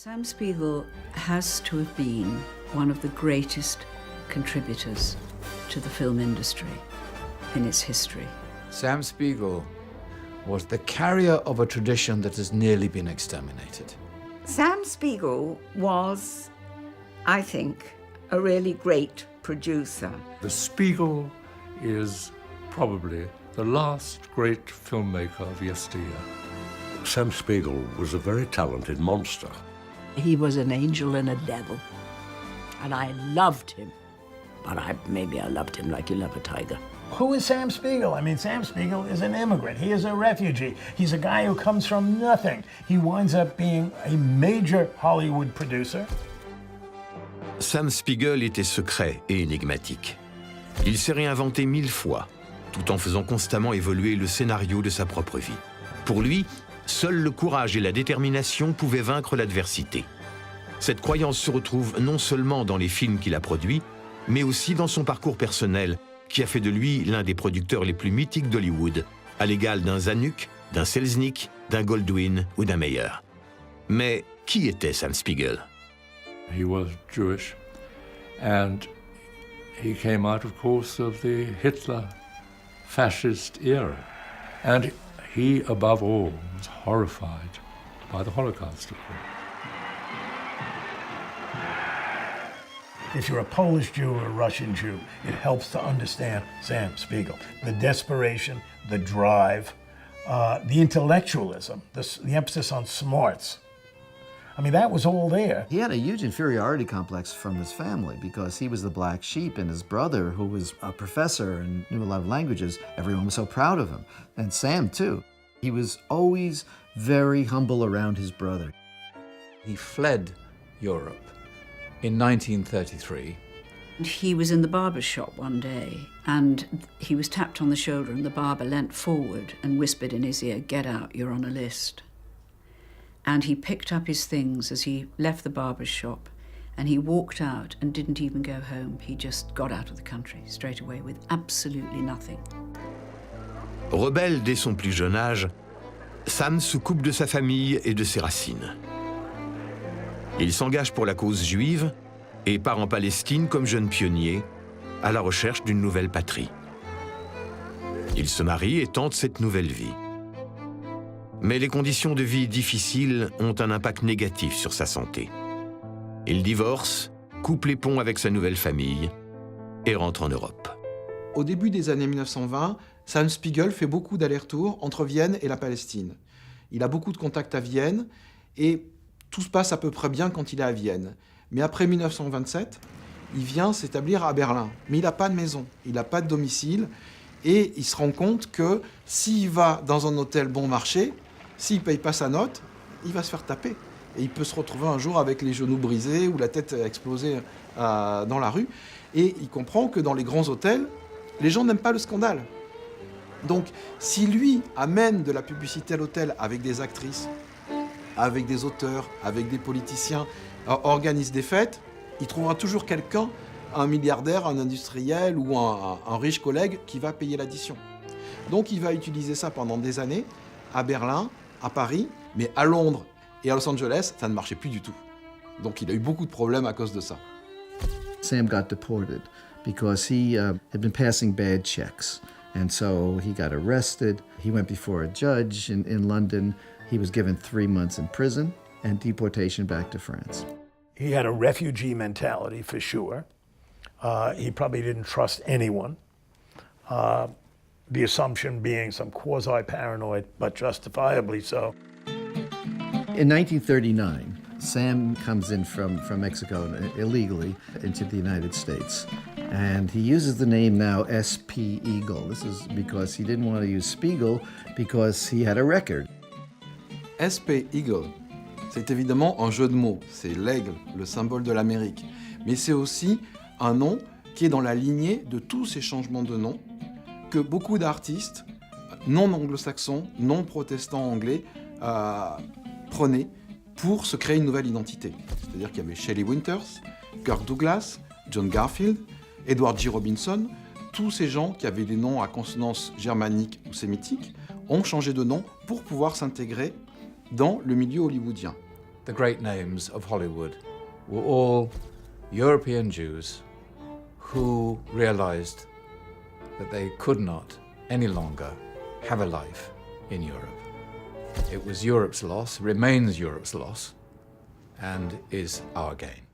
Sam Spiegel has to have been one of the greatest contributors to the film industry in its history. Sam Spiegel was the carrier of a tradition that has nearly been exterminated. Sam Spiegel was, I think, a really great producer. The Spiegel is probably the last great filmmaker of yesteryear. Sam Spiegel was a very talented monster. He was an angel and a devil, and I loved him. But maybe I loved him like you love a tiger. Who is Sam Spiegel? I mean, Sam Spiegel is an immigrant. He is a refugee. He's a guy who comes from nothing. He winds up being a major Hollywood producer. Sam Spiegel était secret et énigmatique. Il s'est réinventé 1000 fois, tout en faisant constamment évoluer le scénario de sa propre vie. Pour lui, seul le courage et la détermination pouvaient vaincre l'adversité. Cette croyance se retrouve non seulement dans les films qu'il a produits, mais aussi dans son parcours personnel, qui a fait de lui l'un des producteurs les plus mythiques d'Hollywood, à l'égal d'un Zanuck, d'un Selznick, d'un Goldwyn ou d'un Meilleur. Mais qui était Sam Spiegel? He was Jewish, and he came out, of course, of the Hitler fascist era. And he, above all, was horrified by the Holocaust, of course. If you're a Polish Jew or a Russian Jew, it helps to understand Sam Spiegel. The desperation, the drive, the intellectualism, the emphasis on smarts. I mean, that was all there. He had a huge inferiority complex from his family because he was the black sheep, and his brother, who was a professor and knew a lot of languages, everyone was so proud of him. And Sam, too. He was always very humble around his brother. He fled Europe in 1933. He was in the barber's shop one day and he was tapped on the shoulder and the barber leant forward and whispered in his ear, "Get out, you're on a list." And he picked up his things as he left the barber's shop and he walked out and didn't even go home. He just got out of the country straight away with absolutely nothing. Rebelle dès son plus jeune âge, Sam se coupe de sa famille et de ses racines. Il s'engage pour la cause juive et part en Palestine comme jeune pionnier, à la recherche d'une nouvelle patrie. Il se marie et tente cette nouvelle vie. Mais les conditions de vie difficiles ont un impact négatif sur sa santé. Il divorce, coupe les ponts avec sa nouvelle famille et rentre en Europe. Au début des années 1920, Sam Spiegel fait beaucoup d'allers-retours entre Vienne et la Palestine. Il a beaucoup de contacts à Vienne et tout se passe à peu près bien quand il est à Vienne. Mais après 1927, il vient s'établir à Berlin. Mais il n'a pas de maison, il n'a pas de domicile. Et il se rend compte que s'il va dans un hôtel bon marché, s'il ne paye pas sa note, il va se faire taper. Et il peut se retrouver un jour avec les genoux brisés ou la tête explosée dans la rue. Et il comprend que dans les grands hôtels, les gens n'aiment pas le scandale. Donc, si lui amène de la publicité à l'hôtel avec des actrices, avec des auteurs, avec des politiciens, organise des fêtes, il trouvera toujours quelqu'un, un milliardaire, un industriel ou un riche collègue qui va payer l'addition. Donc il va utiliser ça pendant des années, à Berlin, à Paris, mais à Londres et à Los Angeles, ça ne marchait plus du tout. Donc il a eu beaucoup de problèmes à cause de ça. Sam got deported because he had been passing bad checks. And so he got arrested. He went before a judge in London. He was given 3 months in prison and deportation back to France. He had a refugee mentality, for sure. He probably didn't trust anyone. The assumption being some quasi-paranoid, but justifiably so. In 1939, Sam comes in from Mexico illegally into the United States. And he uses the name now S.P. Eagle. This is because he didn't want to use Spiegel because he had a record. S.P. Eagle, c'est évidemment un jeu de mots. C'est l'aigle, le symbole de l'Amérique. Mais c'est aussi un nom qui est dans la lignée de tous ces changements de nom que beaucoup d'artistes non anglo-saxons, non protestants anglais prenaient pour se créer une nouvelle identité. C'est-à-dire qu'il y avait Shelley Winters, Kirk Douglas, John Garfield, Edward G. Robinson, tous ces gens qui avaient des noms à consonance germanique ou sémitique ont changé de nom pour pouvoir s'intégrer dans le milieu hollywoodien. the great names of Hollywood were all European Jews who realized that they could not any longer have a life in Europe. It was Europe's loss, remains Europe's loss, and is our gain.